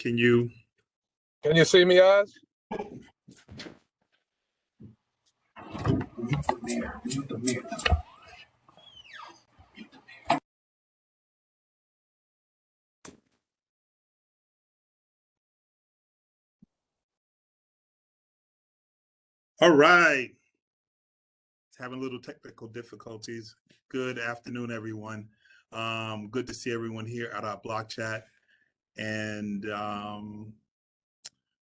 Can you see me, Oz? All right. Having a little technical difficulties. Good afternoon, everyone. Good to see everyone here at our block chat. And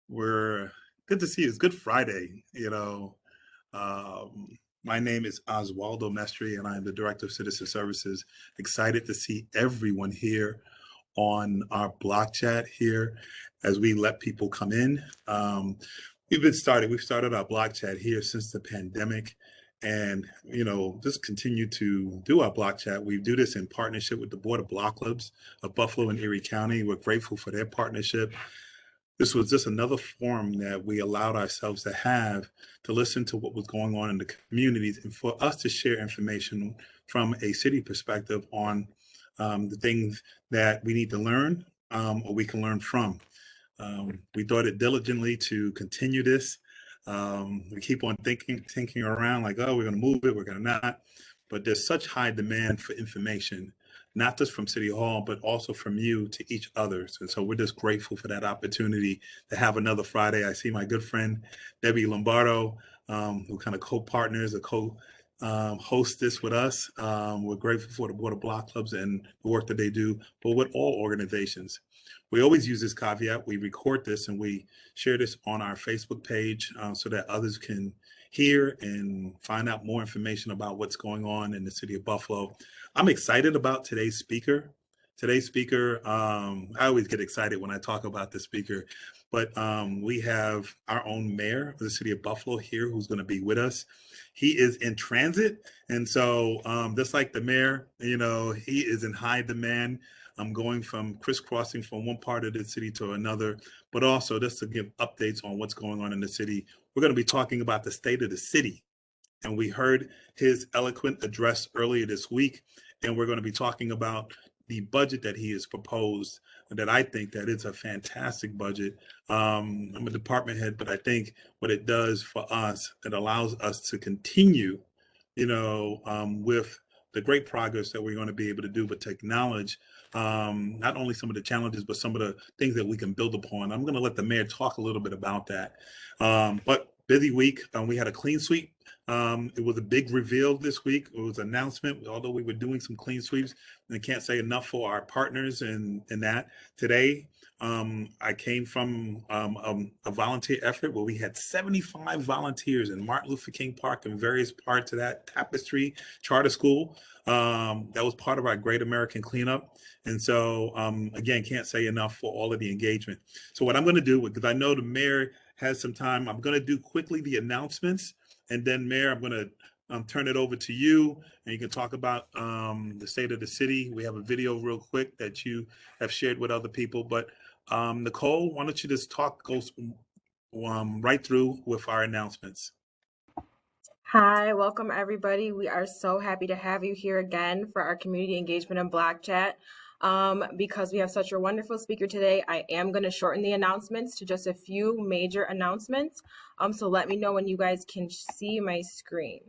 we're good to see you. It's Good Friday, my name is Oswaldo Mestre, and I am the Director of Citizen Services. Excited to see everyone here on our block chat here as we let people come in. We've started our block chat here since the pandemic, and just continue to do our block chat. We do this in partnership with the Board of Block Clubs of Buffalo and Erie County. We're grateful for their partnership. This was just another forum that we allowed ourselves to have to listen to what was going on in the communities and for us to share information from a city perspective on the things that we need to learn or we can learn from. We thought it diligently to continue this. We keep on thinking around like, oh, we're going to move it, we're going to not. But there's such high demand for information, not just from City Hall, but also from you to each other. And so we're just grateful for that opportunity to have another Friday. I see my good friend, Debbie Lombardo, who kind of co-partners or host this with us. We're grateful for the Board of Block Clubs and the work that they do, but with all organizations. We always use this caveat. We record this and we share this on our Facebook page so that others can hear and find out more information about what's going on in the city of Buffalo. I'm excited about today's speaker. I always get excited when I talk about the speaker, but we have our own mayor of the city of Buffalo here who's going to be with us. He is in transit, and so just like the mayor, he is in high demand. I'm going from crisscrossing from one part of the city to another, but also just to give updates on what's going on in the city. We're going to be talking about the state of the city. And we heard his eloquent address earlier this week. And we're going to be talking about the budget that he has proposed, and that I think that it's a fantastic budget. I'm a department head, but I think what it does for us, it allows us to continue, with the great progress that we're going to be able to do, but to acknowledge not only some of the challenges, but some of the things that we can build upon. I'm going to let the mayor talk a little bit about that. But busy week. We had a clean sweep. It was a big reveal this week. It was an announcement, although we were doing some clean sweeps. And I can't say enough for our partners in that. Today, I came from a volunteer effort where we had 75 volunteers in Martin Luther King Park and various parts of that Tapestry Charter School. That was part of our Great American Cleanup. And so, again, can't say enough for all of the engagement. So what I'm going to do, because I know the mayor has some time, I'm going to do quickly the announcements. And then, Mayor, I'm going to turn it over to you, and you can talk about the state of the city. We have a video real quick that you have shared with other people. But Nicole, why don't you just go right through with our announcements. Hi, welcome everybody. We are so happy to have you here again for our community engagement and block chat. Because we have such a wonderful speaker today, I am going to shorten the announcements to just a few major announcements. So let me know when you guys can see my screen.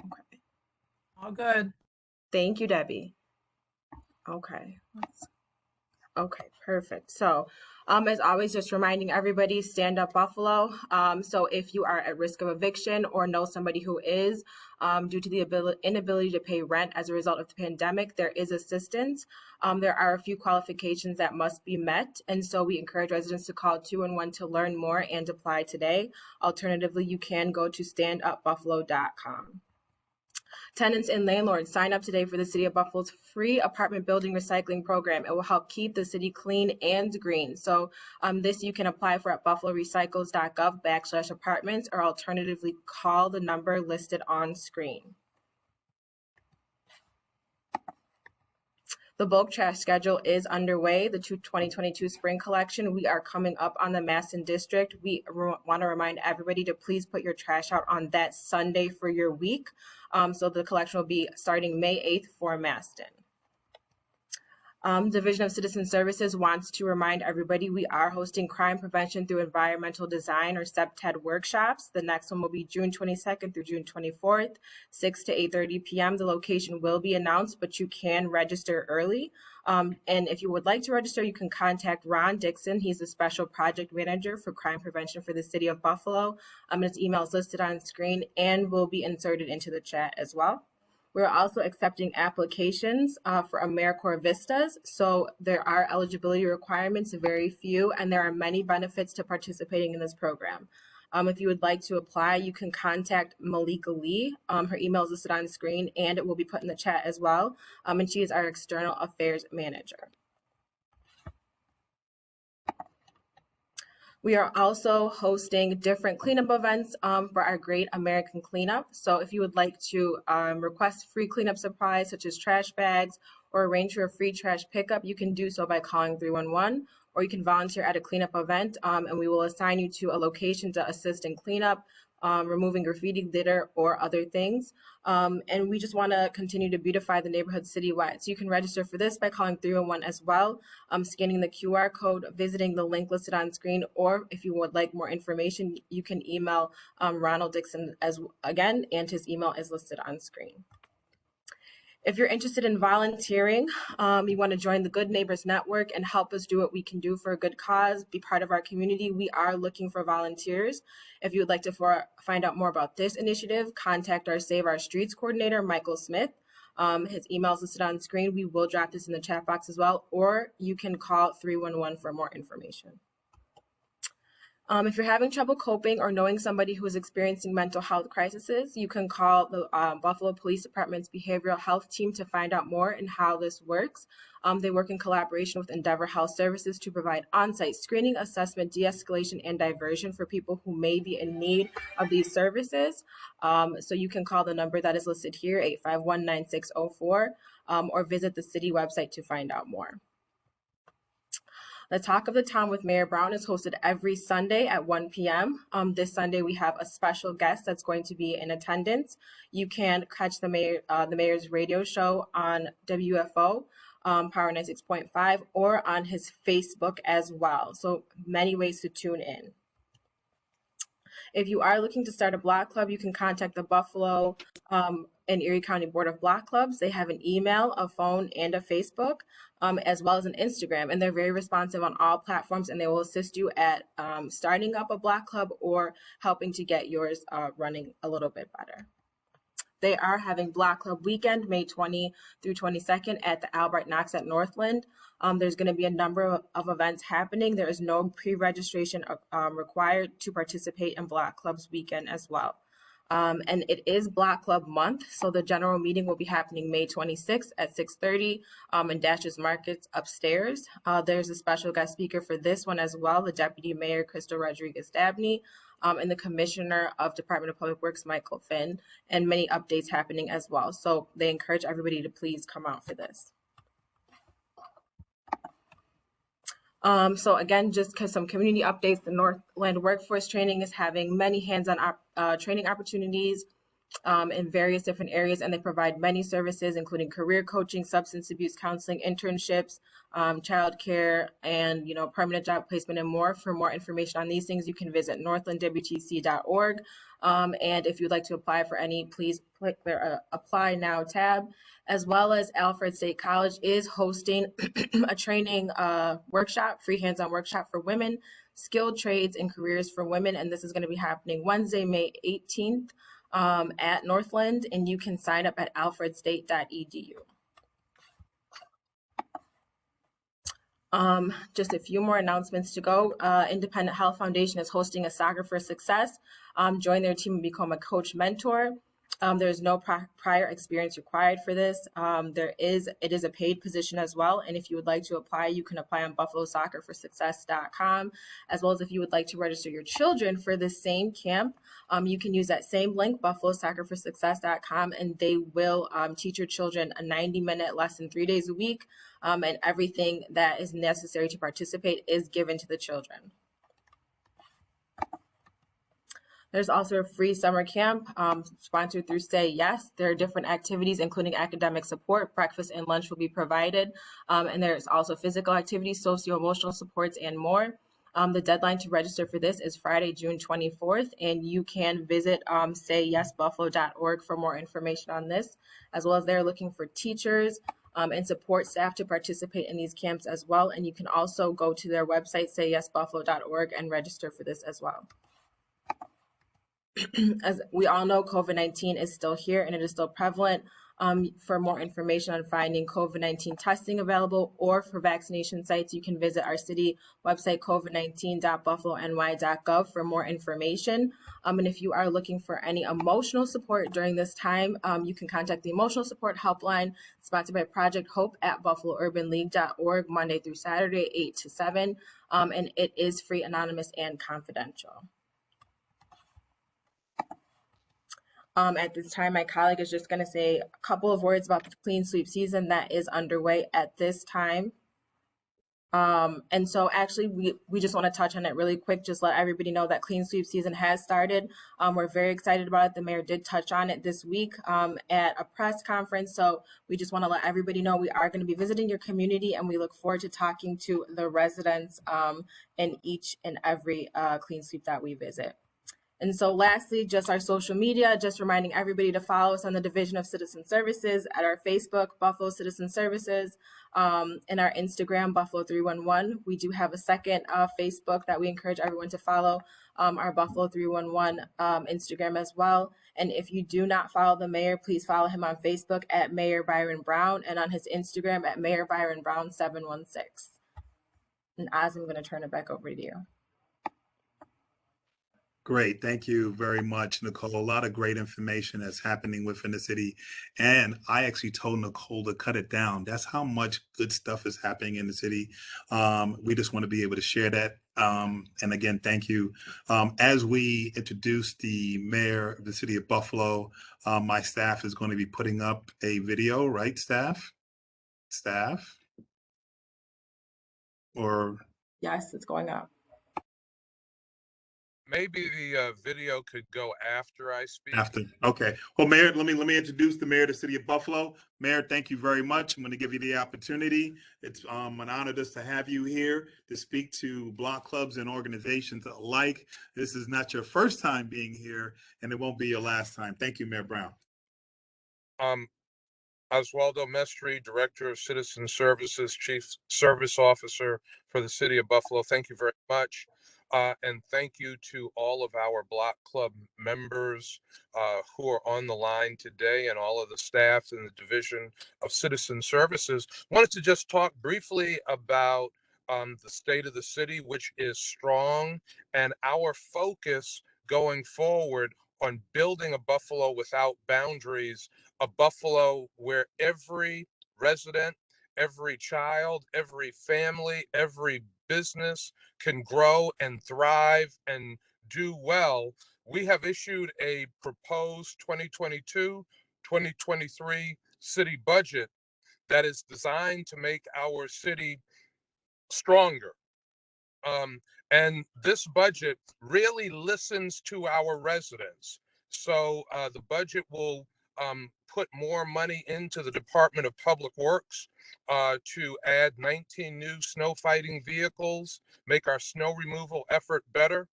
Okay. All good. Thank you, Debbie. Okay. Okay, perfect. So as always, just reminding everybody, Stand Up Buffalo. So if you are at risk of eviction or know somebody who is, due to the inability to pay rent as a result of the pandemic, there is assistance. There are a few qualifications that must be met. And so we encourage residents to call 211 to learn more and apply today. Alternatively, you can go to standupbuffalo.com. Tenants and landlords, sign up today for the City of Buffalo's free apartment building recycling program. It will help keep the city clean and green. So this you can apply for at buffalorecycles.gov/apartments, or alternatively call the number listed on screen. The bulk trash schedule is underway. The 2022 spring collection, we are coming up on the Maston District. We want to remind everybody to please put your trash out on that Sunday for your week. So the collection will be starting May 8th for Maston. Division of Citizen Services wants to remind everybody we are hosting crime prevention through environmental design, or CPTED workshops. The next one will be June 22nd through June 24th, 6 to 8:30 p.m. The location will be announced, but you can register early. And if you would like to register, you can contact Ron Dixon. He's the Special Project Manager for Crime Prevention for the City of Buffalo. His email is listed on screen and will be inserted into the chat as well. We're also accepting applications for AmeriCorps Vistas. So there are eligibility requirements, very few, and there are many benefits to participating in this program. If you would like to apply, you can contact Malika Lee. Her email is listed on screen and it will be put in the chat as well. And she is our External Affairs Manager. We are also hosting different cleanup events for our Great American Cleanup. So if you would like to request free cleanup supplies such as trash bags or arrange for a free trash pickup, you can do so by calling 311, or you can volunteer at a cleanup event and we will assign you to a location to assist in cleanup, removing graffiti, litter, or other things. And we just want to continue to beautify the neighborhood citywide. So you can register for this by calling 311 as well, scanning the QR code, visiting the link listed on screen, or if you would like more information, you can email Ronald Dixon again, and his email is listed on screen. If you're interested in volunteering, you want to join the Good Neighbors Network and help us do what we can do for a good cause, be part of our community, we are looking for volunteers. If you would like to find out more about this initiative, contact our Save Our Streets coordinator, Michael Smith. His email is listed on screen. We will drop this in the chat box as well, or you can call 311 for more information. If you're having trouble coping or knowing somebody who is experiencing mental health crises, you can call the Buffalo Police Department's behavioral health team to find out more and how this works. They work in collaboration with Endeavor Health Services to provide on-site screening, assessment, de-escalation, and diversion for people who may be in need of these services. So you can call the number that is listed here, 851-9604, or visit the city website to find out more. The Talk of the Town with Mayor Brown is hosted every Sunday at 1 p.m. This Sunday, we have a special guest that's going to be in attendance. You can catch the mayor's radio show on WFO, Power 96.5, or on his Facebook as well. So many ways to tune in. If you are looking to start a block club, you can contact the Buffalo and Erie County Board of Block Clubs. They have an email, a phone, and a Facebook, as well as an Instagram. And they're very responsive on all platforms, and they will assist you at starting up a block club or helping to get yours running a little bit better. They are having Block Club Weekend, May 20 through 22nd at the Albert Knox at Northland. There's going to be a number of events happening. There is no pre-registration required to participate in Block Club's weekend as well. And it is Block Club month, so the general meeting will be happening May 26th at 6:30 in Dash's Markets upstairs. There's a special guest speaker for this one as well, the Deputy Mayor, Crystal Rodriguez-Dabney, and the Commissioner of Department of Public Works, Michael Finn, and many updates happening as well. So they encourage everybody to please come out for this. So again, just because some community updates, the Northland Workforce Training is having many hands-on training opportunities in various different areas, and they provide many services, including career coaching, substance abuse counseling, internships, childcare, and permanent job placement and more. For more information on these things, you can visit northlandwtc.org. And if you'd like to apply for any, please click their Apply Now tab, as well as Alfred State College is hosting a training workshop, free hands-on workshop for women, skilled trades and careers for women. And this is going to be happening Wednesday, May 18th at Northland, and you can sign up at alfredstate.edu. Just a few more announcements to go. Independent Health Foundation is hosting a Soccer for Success. Join their team and become a coach mentor. There's no prior experience required for this. It is a paid position as well. And if you would like to apply, you can apply on buffalosoccerforsuccess.com, as well as if you would like to register your children for the same camp, you can use that same link, buffalosoccerforsuccess.com, and they will teach your children a 90-minute lesson 3 days a week. And everything that is necessary to participate is given to the children. There's also a free summer camp sponsored through Say Yes. There are different activities, including academic support. Breakfast and lunch will be provided. And there's also physical activities, socio-emotional supports, and more. The deadline to register for this is Friday, June 24th, and you can visit sayyesbuffalo.org for more information on this, as well as they're looking for teachers and support staff to participate in these camps as well. And you can also go to their website, sayyesbuffalo.org, and register for this as well. As we all know, COVID-19 is still here and it is still prevalent. For more information on finding COVID-19 testing available or for vaccination sites, you can visit our city website, covid19.buffalony.gov, for more information. And if you are looking for any emotional support during this time, you can contact the Emotional Support Helpline, sponsored by Project Hope, at buffalourbanleague.org, Monday through Saturday, 8 to 7. And it is free, anonymous, and confidential. At this time, my colleague is just going to say a couple of words about the clean sweep season that is underway at this time. And so actually, we just want to touch on it really quick, just let everybody know that clean sweep season has started. We're very excited about it. The mayor did touch on it this week at a press conference. So we just want to let everybody know we are going to be visiting your community, and we look forward to talking to the residents in each and every clean sweep that we visit. And so lastly, just our social media, just reminding everybody to follow us on the Division of Citizen Services, at our Facebook, Buffalo Citizen Services, and our Instagram, Buffalo 311. We do have a second Facebook that we encourage everyone to follow, our Buffalo 311 Instagram as well. And if you do not follow the mayor, please follow him on Facebook at Mayor Byron Brown, and on his Instagram at Mayor Byron Brown 716. And Oz, I'm going to turn it back over to you. Great. Thank you very much, Nicole. A lot of great information that's happening within the city. And I actually told Nicole to cut it down. That's how much good stuff is happening in the city. We just want to be able to share that. And again, thank you. As we introduce the mayor of the city of Buffalo, my staff is going to be putting up a video, right, staff? Staff? Or? Yes, it's going up. Maybe the video could go after I speak. After, okay. Well, Mayor, let me introduce the mayor of the city of Buffalo. Mayor, thank you very much. I'm going to give you the opportunity. It's an honor just to have you here to speak to block clubs and organizations alike. This is not your first time being here, and it won't be your last time. Thank you, Mayor Brown. Oswaldo Mestre, Director of Citizen Services, Chief Service Officer for the City of Buffalo. Thank you very much. And thank you to all of our Block Club members who are on the line today, and all of the staff in the Division of Citizen Services. Wanted to just talk briefly about the state of the city, which is strong, and our focus going forward on building a Buffalo without boundaries, a Buffalo where every resident, every child, every family, every business can grow and thrive and do well. We have issued a proposed 2022-2023 city budget that is designed to make our city stronger. And this budget really listens to our residents. So the budget will put more money into the Department of Public Works to add 19 new snow fighting vehicles, make our snow removal effort better,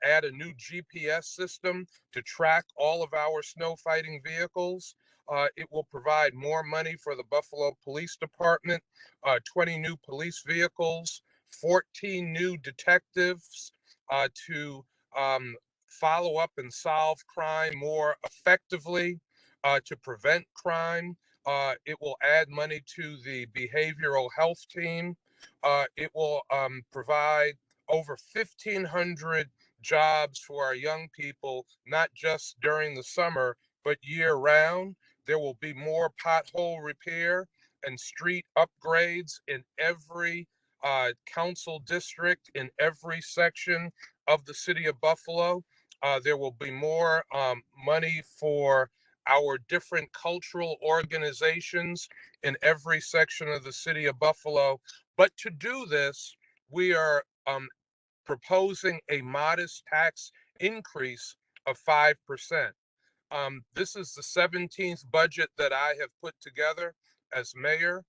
add a new GPS system to track all of our snow fighting vehicles. It will provide more money for the Buffalo Police Department, 20 new police vehicles, 14 new detectives to follow up and solve crime more effectively, to prevent crime. It will add money to the behavioral health team. It will provide over 1,500 jobs for our young people, not just during the summer, but year round. There will be more pothole repair and street upgrades in every council district, in every section of the city of Buffalo. There will be more money for our different cultural organizations in every section of the city of Buffalo. But to do this, we are proposing a modest tax increase of 5%. This is the 17th budget that I have put together as mayor.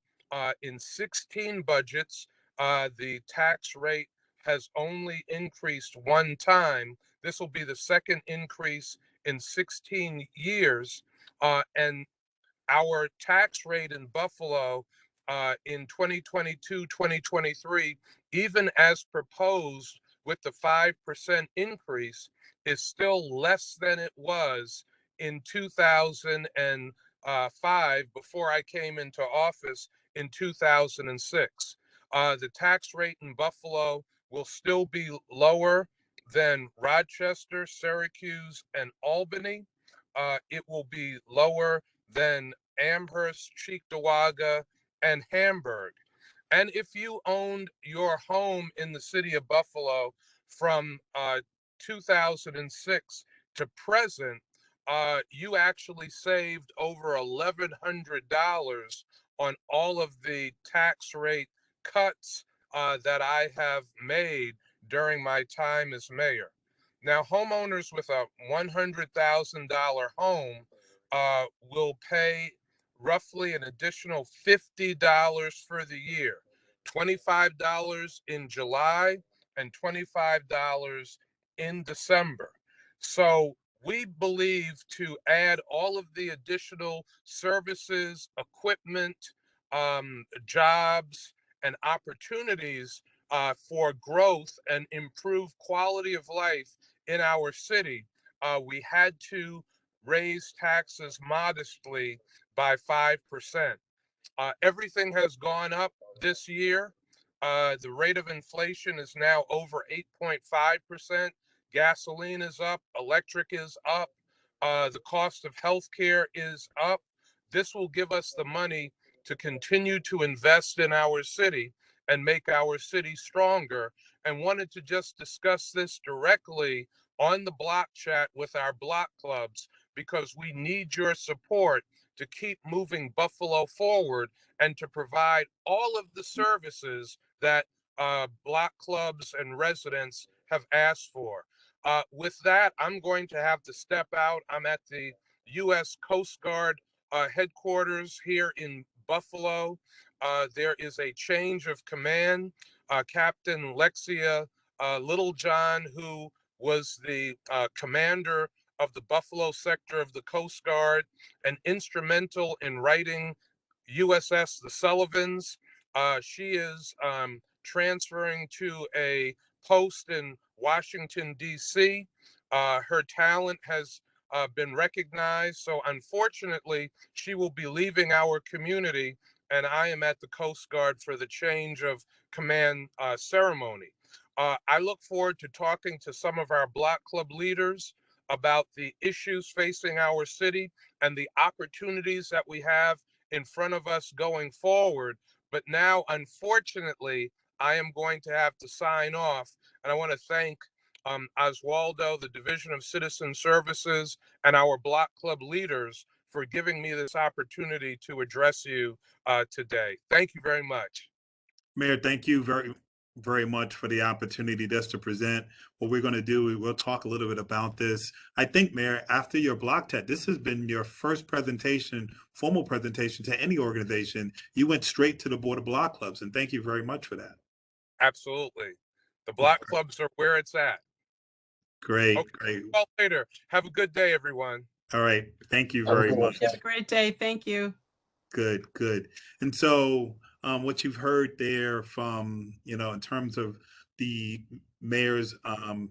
In 16 budgets, the tax rate has only increased one time. This will be the second increase in 16 years. And our tax rate in Buffalo in 2022, 2023, even as proposed with the 5% increase, is still less than it was in 2005 before I came into office in 2006. The tax rate in Buffalo will still be lower than Rochester, Syracuse, and Albany. It will be lower than Amherst, Cheektowaga, and Hamburg. And if you owned your home in the city of Buffalo from 2006 to present, you actually saved over $1,100 on all of the tax rate cuts that I have made during my time as mayor. Now, homeowners with a $100,000 home will pay roughly an additional $50 for the year, $25 in July and $25 in December. So we believe to add all of the additional services, equipment, jobs, and opportunities for growth and improved quality of life in our city, we had to raise taxes modestly by 5%. Everything has gone up this year. The rate of inflation is now over 8.5%. Gasoline is up, electric is up, the cost of healthcare is up. This will give us the money to continue to invest in our city and make our city stronger. And wanted to just discuss this directly on the block chat with our block clubs because we need your support to keep moving Buffalo forward and to provide all of the services that block clubs and residents have asked for. With that, I'm going to have to step out. I'm at the U.S. Coast Guard headquarters here in Buffalo. There is a change of command. Captain Lexia Littlejohn, who was the commander of the Buffalo sector of the Coast Guard and instrumental in writing USS The Sullivans. She is transferring to a post in Washington, D.C. Her talent has been recognized. So unfortunately, she will be leaving our community, and I am at the Coast Guard for the change of command ceremony. I look forward to talking to some of our block club leaders about the issues facing our city and the opportunities that we have in front of us going forward. But now, unfortunately, I am going to have to sign off. And I want to thank Oswaldo, the Division of Citizen Services, and our block club leaders for giving me this opportunity to address you today. Thank you very much. Mayor, thank you very much for the opportunity just to present what we're going to do. We'll talk a little bit about this. I think, Mayor, after your block chat, this has been your first presentation, formal presentation to any organization. You went straight to the Board of Block Clubs, and thank you very much for that. Absolutely. The block clubs are where it's at. Great, Okay, great. well, later. Have a good day, everyone. All right. Thank you very much. Have a great day. Thank you. Good, good. And so what you've heard there from, in terms of the mayor's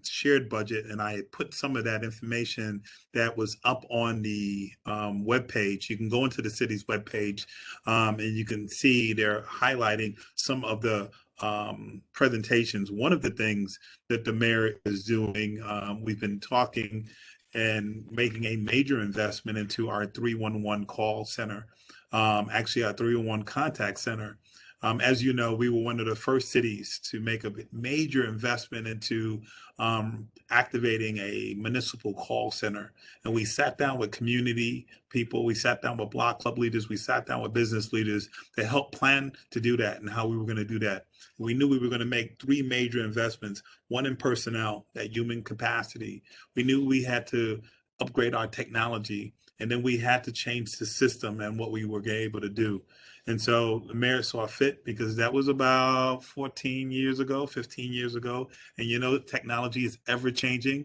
shared budget, and I put some of that information that was up on the webpage. You can go into the city's webpage and you can see they're highlighting some of the presentations. One of the things that the mayor is doing, we've been talking and making a major investment into our 311 call center, actually our 311 contact center. As you know, we were one of the first cities to make a major investment into activating a municipal call center. And we sat down with community people, we sat down with block club leaders, we sat down with business leaders to help plan to do that and how we were going to do that. We knew we were going to make three major investments, one in personnel, that human capacity. We knew we had to upgrade our technology, and then we had to change the system and what we were able to do. And so the mayor saw fit, because that was about 14 years ago, 15 years ago. And you know, technology is ever changing.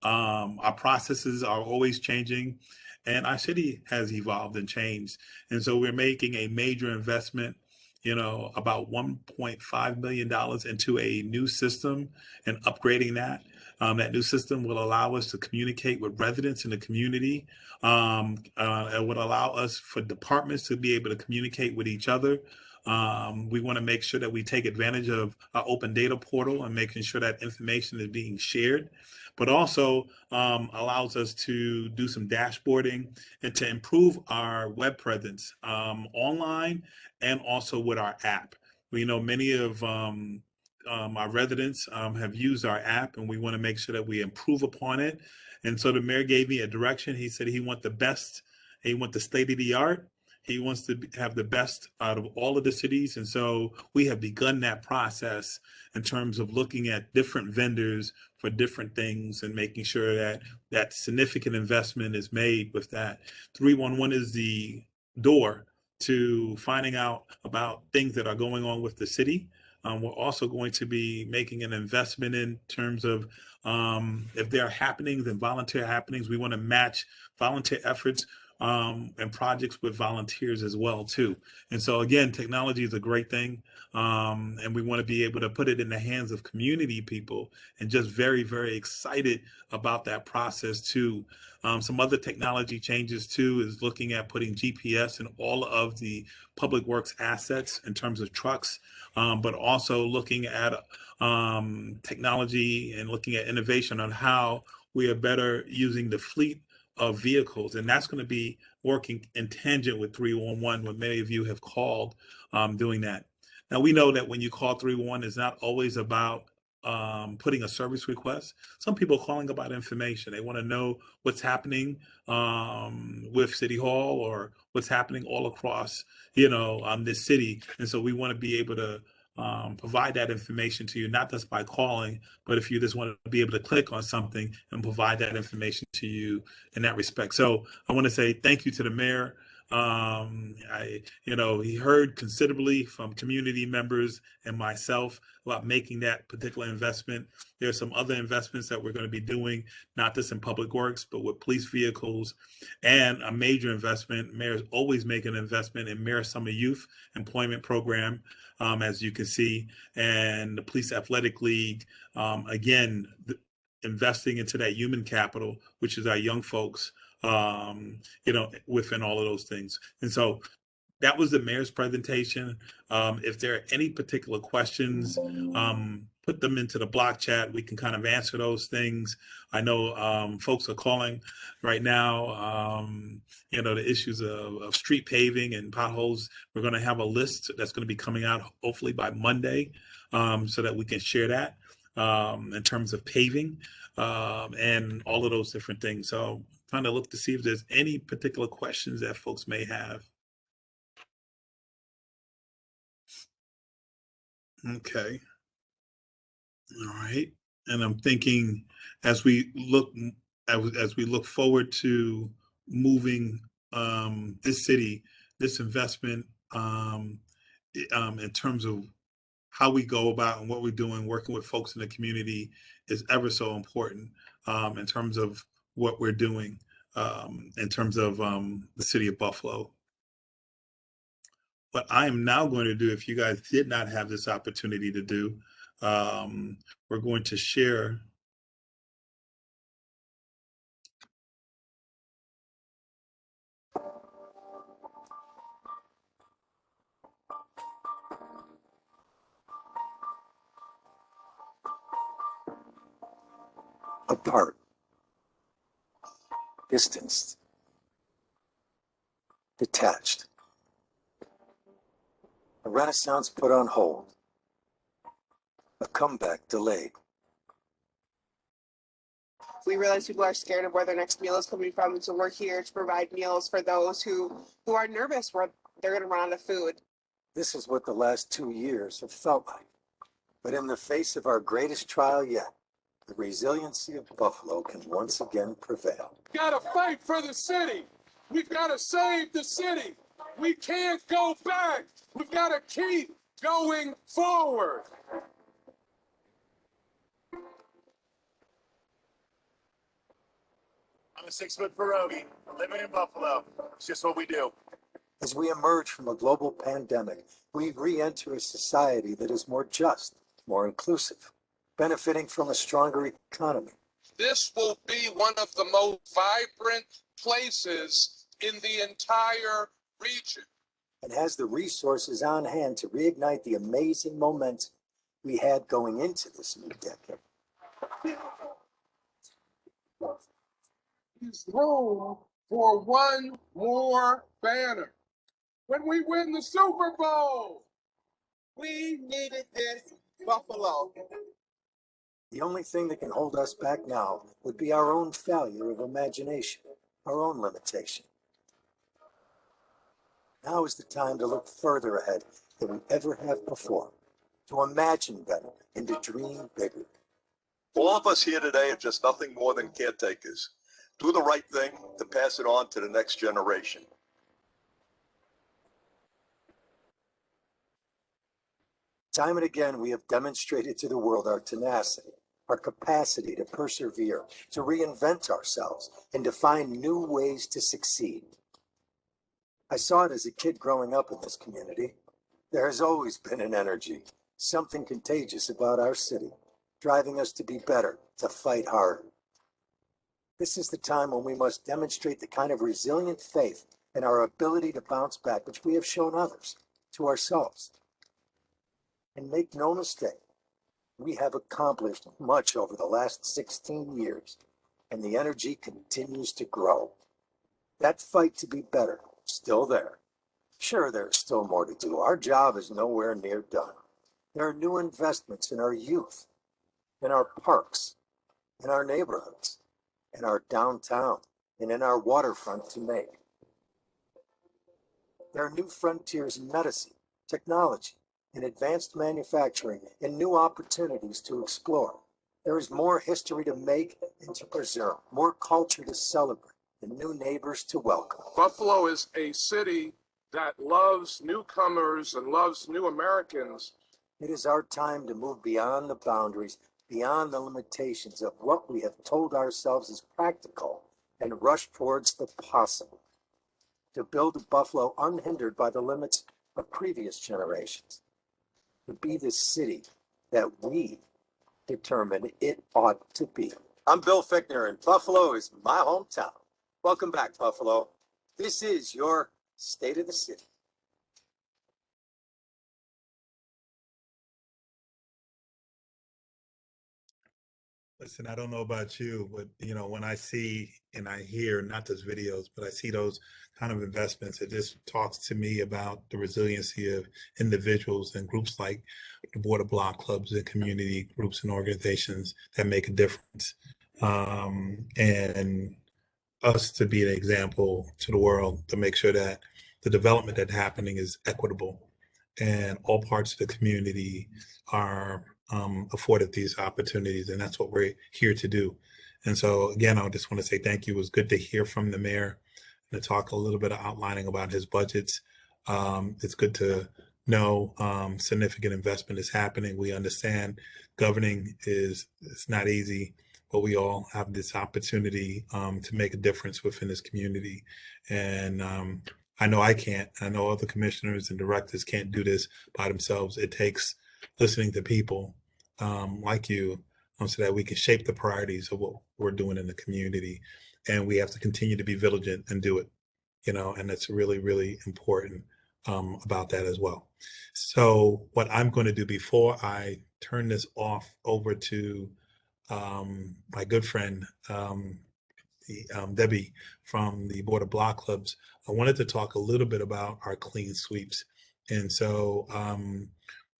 Our processes are always changing, and our city has evolved and changed. And so we're making a major investment, you know, about $1.5 million into a new system and upgrading that. That new system will allow us to communicate with residents in the community. It would allow us for departments to be able to communicate with each other. We want to make sure that we take advantage of our open data portal and making sure that information is being shared, but also allows us to do some dashboarding and to improve our web presence online and also with our app. We know many of our residents have used our app, and we want to make sure that we improve upon it. And so the mayor gave me a direction. He said he wants the best, he wants the state of the art. He wants to have the best out of all of the cities. And so we have begun that process in terms of looking at different vendors for different things and making sure that that significant investment is made with that. 311 is the door to finding out about things that are going on with the city. We're also going to be making an investment in terms of if there are happenings and volunteer happenings, we want to match volunteer efforts and projects with volunteers as well too. And so again, technology is a great thing, and we want to be able to put it in the hands of community people, and just very, very excited about that process too. Some other technology changes too is looking at putting GPS in all of the public works assets in terms of trucks, but also looking at technology and looking at innovation on how we are better using the fleet of vehicles. And that's going to be working in tangent with 311, what many of you have called doing that. Now, we know that when you call 311, it's not always about putting a service request. Some people are calling about information. They want to know what's happening with City Hall, or what's happening all across, you know, this city. And so we want to be able to provide that information to you, not just by calling, but if you just want to be able to click on something and provide that information to you in that respect. So I want to say thank you to the mayor. He heard considerably from community members and myself about making that particular investment. There are some other investments that we're going to be doing, not just in public works, but with police vehicles, and a major investment. Mayor's always making an investment in Mayor Summer Youth Employment Program, as you can see, and the Police Athletic League, again, investing into that human capital, which is our young folks, within all of those things. And so that was the mayor's presentation. If there are any particular questions, put them into the block chat. We can kind of answer those things. I know folks are calling right now, the issues of street paving and potholes. We're going to have a list that's going to be coming out hopefully by Monday, so that we can share that in terms of paving and all of those different things. So trying to look to see if there's any particular questions that folks may have. Okay. All right. And I'm thinking as we look forward to moving this city, this investment, in terms of how we go about and what we're doing, working with folks in the community is ever so important in terms of what we're doing in terms of the city of Buffalo. What I am now going to do, if you guys did not have this opportunity to do, we're going to share apart. distanced, detached. A renaissance put on hold, a comeback delayed. We realize people are scared of where their next meal is coming from, and so we're here to provide meals for those who are nervous where they're going to run out of food. This is what the last 2 years have felt like. But in the face of our greatest trial yet, the resiliency of Buffalo can once again prevail. We gotta fight for the city. We've gotta save the city. We can't go back. We've gotta keep going forward. I'm a 6-foot pierogi, living in Buffalo. It's just what we do. As we emerge from a global pandemic, we re-enter a society that is more just, more inclusive, benefiting from a stronger economy. This will be one of the most vibrant places in the entire region. And has the resources on hand to reignite the amazing momentum we had going into this new decade. There's room for one more banner. When we win the Super Bowl, We needed this, Buffalo. The only thing that can hold us back now would be our own failure of imagination, our own limitation. Now is the time to look further ahead than we ever have before, to imagine better and to dream bigger. All of us here today are just nothing more than caretakers. Do the right thing to pass it on to the next generation. Time and again, we have demonstrated to the world our tenacity, our capacity to persevere, to reinvent ourselves, and to find new ways to succeed. I saw it as a kid growing up in this community. There has always been an energy, something contagious about our city, driving us to be better, to fight harder. This is the time when we must demonstrate the kind of resilient faith and our ability to bounce back, which we have shown others, to ourselves. And make no mistake, we have accomplished much over the last 16 years, and the energy continues to grow. That fight to be better, still there. Sure, there's still more to do. Our job is nowhere near done. There are new investments in our youth, in our parks, in our neighborhoods, in our downtown, and in our waterfront to make. There are new frontiers in medicine, technology, in advanced manufacturing, and new opportunities to explore. There is more history to make and to preserve, more culture to celebrate, and new neighbors to welcome. Buffalo is a city that loves newcomers and loves new Americans. It is our time to move beyond the boundaries, beyond the limitations of what we have told ourselves is practical, and rush towards the possible. To build a Buffalo unhindered by the limits of previous generations. To be the city that we determined it ought to be. I'm Bill Fichtner, and Buffalo is my hometown. Welcome back, Buffalo. This is your State of the City. Listen, I don't know about you, but when I see and I hear not just videos, but I see those kind of investments, it just talks to me about the resiliency of individuals and groups like the Border Block clubs and community groups and organizations that make a difference. And us to be an example to the world to make sure that the development that's happening is equitable and all parts of the community are afforded these opportunities, and that's what we're here to do. And so, again, I just want to say thank you. It was good to hear from the mayor and to talk a little bit of outlining about his budgets. It's good to know significant investment is happening. We understand governing it's not easy, but we all have this opportunity to make a difference within this community. And I know I can't. I know other commissioners and directors can't do this by themselves. It takes listening to people like you so that we can shape the priorities of what we're doing in the community. And we have to continue to be vigilant and do it, and it's really, really important about that as well. So what I'm going to do before I turn this off over to my good friend, Debbie from the Board of Block Clubs, I wanted to talk a little bit about our clean sweeps. And so I'm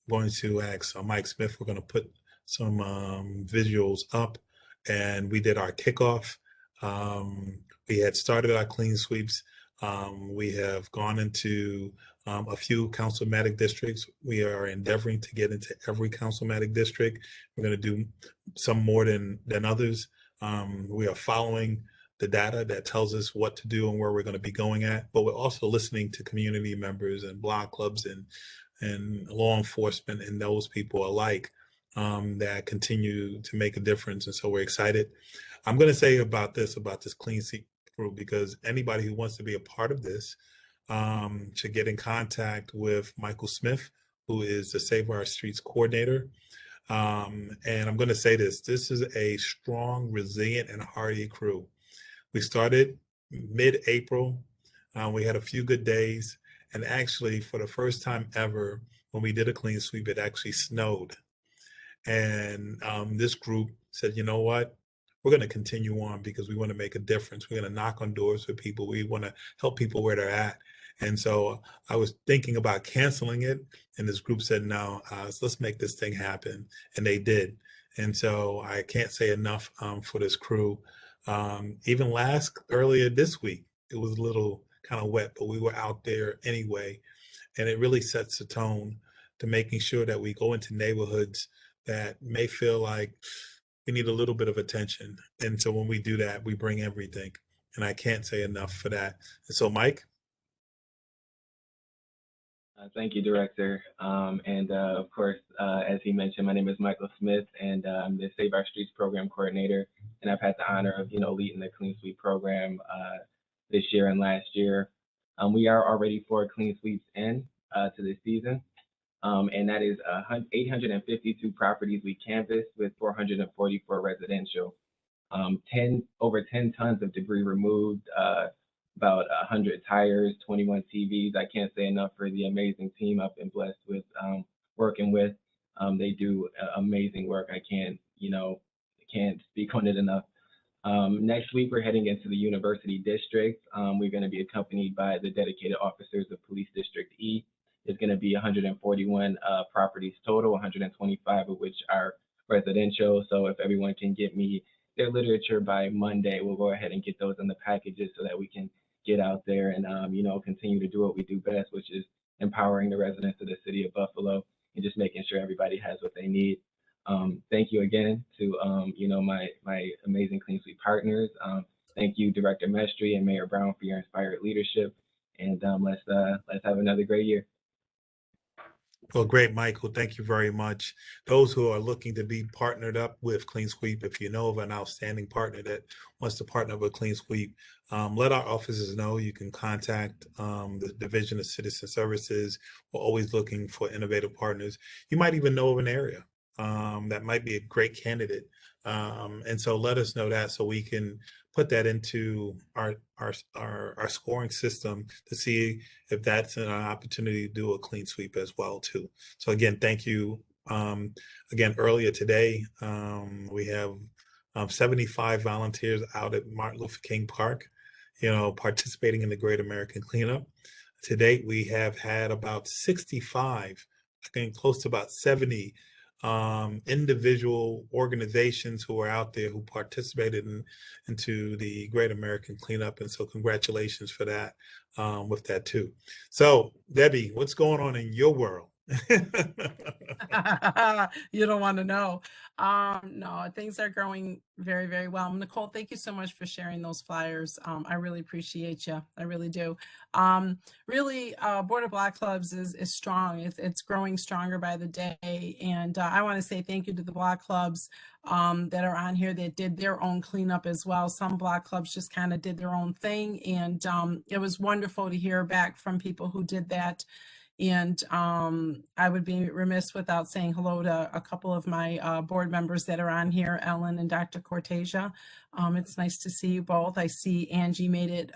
going to ask Mike Smith, we're going to put some visuals up, and we did our kickoff. We had started our clean sweeps. We have gone into a few councilmatic districts. We are endeavoring to get into every councilmatic district. We're going to do some more than others. We are following the data that tells us what to do and where we're going to be going at, but we're also listening to community members and block clubs and law enforcement and those people alike that continue to make a difference. And so we're excited. I'm going to say about this clean sweep crew, because anybody who wants to be a part of this should get in contact with Michael Smith, who is the Save Our Streets coordinator. And I'm going to say this is a strong, resilient, and hardy crew. We started mid-April. We had a few good days. And actually, for the first time ever, when we did a clean sweep, it actually snowed. And this group said, you know what? We're going to continue on because we want to make a difference. We're going to knock on doors with people. We want to help people where they're at. And so I was thinking about canceling it. And this group said, no, let's make this thing happen. And they did. And so I can't say enough for this crew. Even earlier this week, it was a little kind of wet, but we were out there anyway. And it really sets the tone to making sure that we go into neighborhoods that may feel like we need a little bit of attention. And so when we do that, we bring everything. And I can't say enough for that. And so, Mike? Thank you, Director. Of course, as he mentioned, my name is Michael Smith, and I'm the Save Our Streets Program Coordinator. And I've had the honor of, leading the Clean Sweep program this year and last year. We are already 4 Clean Sweeps in to this season. And that is 852 properties we canvassed with 444 residential. Over 10 tons of debris removed, about 100 tires, 21 TVs. I can't say enough for the amazing team I've been blessed with working with. They do amazing work. I can't speak on it enough. Next week, we're heading into the University District. We're going to be accompanied by the dedicated officers of Police District E. It's going to be 141 properties total, 125 of which are residential. So if everyone can get me their literature by Monday, we'll go ahead and get those in the packages so that we can get out there and, continue to do what we do best, which is empowering the residents of the city of Buffalo and just making sure everybody has what they need. Thank you again to, my amazing Clean Sweep partners. Thank you, Director Mestry and Mayor Brown, for your inspired leadership. And let's have another great year. Well, great, Michael. Thank you very much. Those who are looking to be partnered up with Clean Sweep, if you know of an outstanding partner that wants to partner with Clean Sweep, let our offices know. You can contact the Division of Citizen Services. We're always looking for innovative partners. You might even know of an area that might be a great candidate. And so let us know that so we can put that into our scoring system to see if that's an opportunity to do a clean sweep as well too. So again, thank you. Again, earlier today, we have 75 volunteers out at Martin Luther King Park, participating in the Great American Cleanup. To date, we have had about 65, I think close to about 70 individual organizations who are out there who participated into the Great American Cleanup. And so congratulations for that with that too. So Debbie, what's going on in your world? You don't want to know. No, things are growing very, very well. Nicole, thank you so much for sharing those flyers. I really appreciate you. I really do. Really, Board of Block Clubs is strong. It's growing stronger by the day. And I want to say thank you to the block clubs that are on here that did their own cleanup as well. Some block clubs just kind of did their own thing. And it was wonderful to hear back from people who did that. And I would be remiss without saying hello to a couple of my board members that are on here, Ellen and Dr. Cortesia. It's nice to see you both. I see Angie made it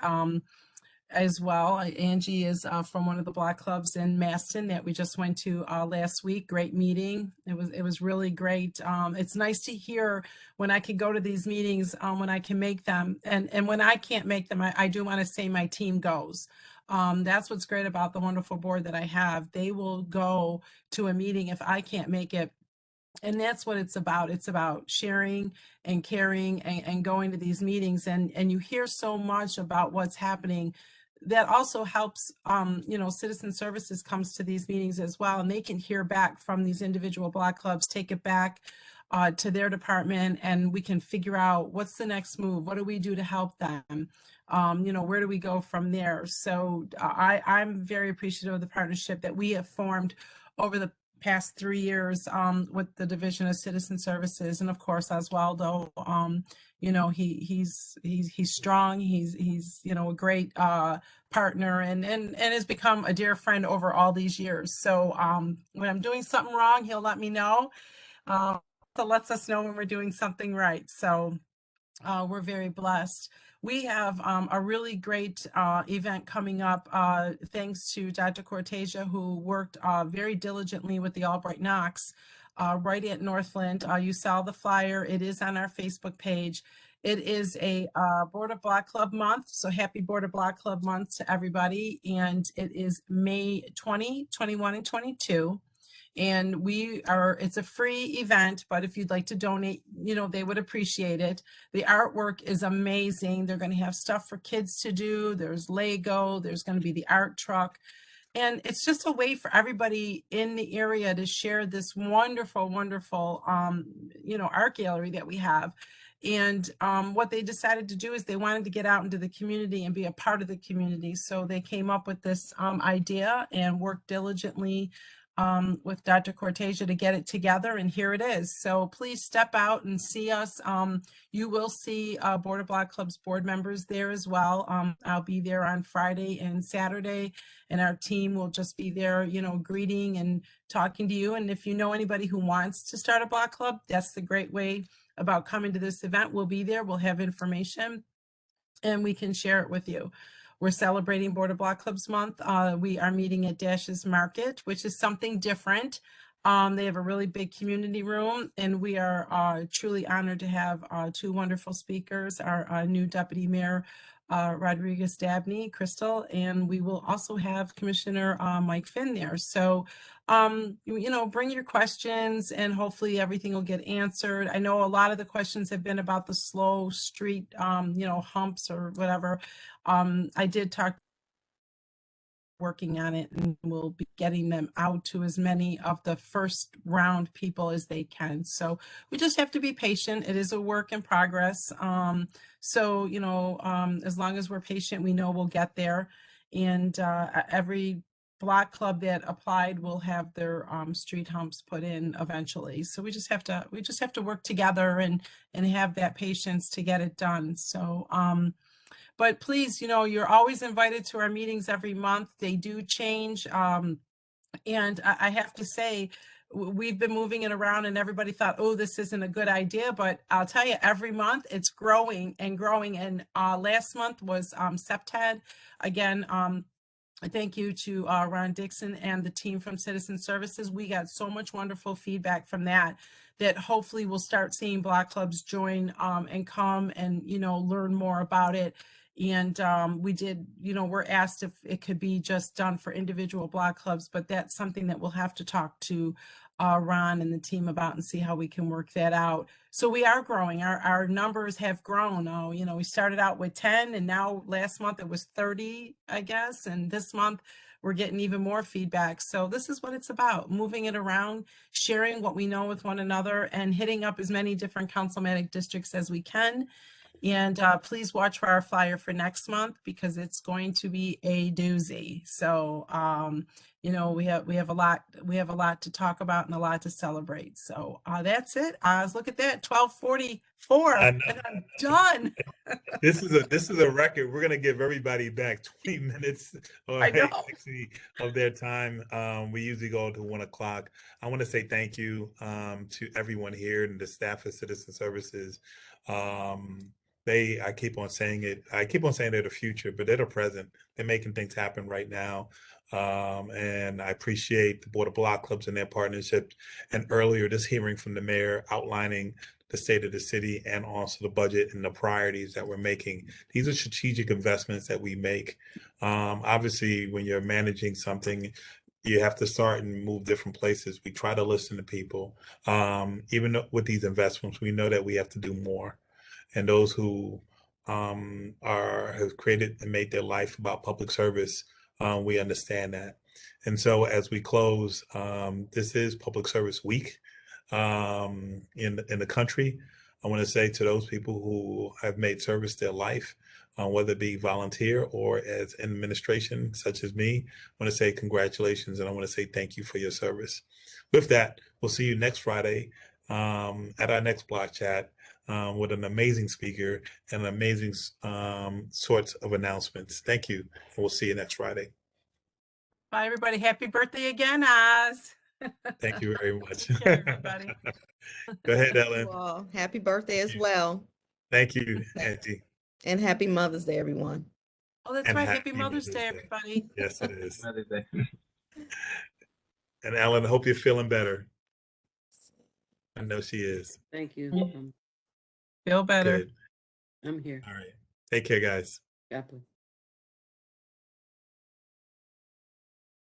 as well. Angie is from one of the block clubs in Maston that we just went to last week. Great meeting. It was really great. It's nice to hear when I can go to these meetings, when I can make them, and when I can't make them, I do want to say my team goes. That's what's great about the wonderful board that I have. They will go to a meeting if I can't make it. And that's what it's about. It's about sharing and caring and going to these meetings. And you hear so much about what's happening. That also helps, Citizen Services comes to these meetings as well, and they can hear back from these individual block clubs, take it back to their department, and we can figure out what's the next move. What do we do to help them? Where do we go from there? So I'm very appreciative of the partnership that we have formed over the past 3 years with the Division of Citizen Services, and of course Oswaldo. He's strong. He's a great partner and has become a dear friend over all these years. So when I'm doing something wrong, he'll let me know. So lets us know when we're doing something right. So we're very blessed. We have a really great event coming up thanks to Dr. Cortesia, who worked very diligently with the Albright Knox right at Northland. You saw the flyer. It is on our Facebook page. It is a Board of Block Club month. So happy Board of Block Club month to everybody. And it is May 20, 21, and 22. And it's a free event, but if you'd like to donate, they would appreciate it. The artwork is amazing. They're going to have stuff for kids to do. There's Lego, there's going to be the art truck. And it's just a way for everybody in the area to share this wonderful, wonderful, art gallery that we have. And what they decided to do is they wanted to get out into the community and be a part of the community. So they came up with this idea and worked diligently with Dr. Cortesia to get it together, and here it is. So please step out and see us. You will see Board of Block Club's board members there as well. I'll be there on Friday and Saturday, and our team will just be there, greeting and talking to you. And if you know anybody who wants to start a block club, that's the great way about coming to this event. We'll be there, we'll have information, and we can share it with you. We're celebrating Board of Block Clubs month. We are meeting at Dash's Market, which is something different. They have a really big community room, and we are truly honored to have two wonderful speakers, our new Deputy Mayor, Rodriguez Dabney, Crystal, and we will also have Commissioner Mike Finn there. So, bring your questions and hopefully everything will get answered. I know a lot of the questions have been about the slow street, humps or whatever. I did talk working on it, and we'll be getting them out to as many of the first round people as they can. So we just have to be patient. It is a work in progress. So, as long as we're patient, we know we'll get there. And every block club that applied will have their street humps put in eventually. So we just have to work together and have that patience to get it done. So but please, you're always invited to our meetings every month. They do change. And I have to say, we've been moving it around and everybody thought, oh, this isn't a good idea. But I'll tell you, every month it's growing and growing. And last month was SEPTED. Again, thank you to Ron Dixon and the team from Citizen Services. We got so much wonderful feedback from that hopefully we'll start seeing block clubs join and come and, learn more about it. And we did, we're asked if it could be just done for individual block clubs, but that's something that we'll have to talk to Ron and the team about and see how we can work that out. So we are growing. Our numbers have grown. We started out with 10 and now last month it was 30, I guess. And this month we're getting even more feedback. So this is what it's about, moving it around, sharing what we know with one another, and hitting up as many different councilmanic districts as we can. And please watch for our flyer for next month because it's going to be a doozy. So, we have a lot to talk about and a lot to celebrate. So that's it. Look at that, 12:44, and I'm done. This is a record. We're gonna give everybody back 20 minutes or 60 of their time. We usually go to 1 o'clock. I want to say thank you to everyone here and the staff of Citizen Services. I keep on saying it. I keep on saying they're the future, but they're the present. They're making things happen right now. And I appreciate the Board of Block Clubs and their partnership. And earlier, this hearing from the mayor outlining the state of the city and also the budget and the priorities that we're making. These are strategic investments that we make. Obviously, when you're managing something, you have to start and move different places. We try to listen to people. Even with these investments, we know that we have to do more. And those who have created and made their life about public service, we understand that. And so as we close, this is Public Service Week in the country. I want to say to those people who have made service their life, whether it be volunteer or as in administration, such as me, I want to say congratulations and I want to say thank you for your service. With that, we'll see you next Friday at our next block chat with an amazing speaker and amazing sorts of announcements. Thank you, and we'll see you next Friday. Bye, everybody. Happy birthday again, Oz. Thank you very much. Take care, everybody. Go ahead, Ellen. Well, happy birthday as well. Thank you, Auntie. And happy Mother's Day, everyone. Oh, that's And right. happy Happy Mother's Day, everybody. Yes, it is. Mother's Day. And Ellen, I hope you're feeling better. I know she is. Thank you. Feel better. Good. I'm here. All right. Take care, guys. God bless.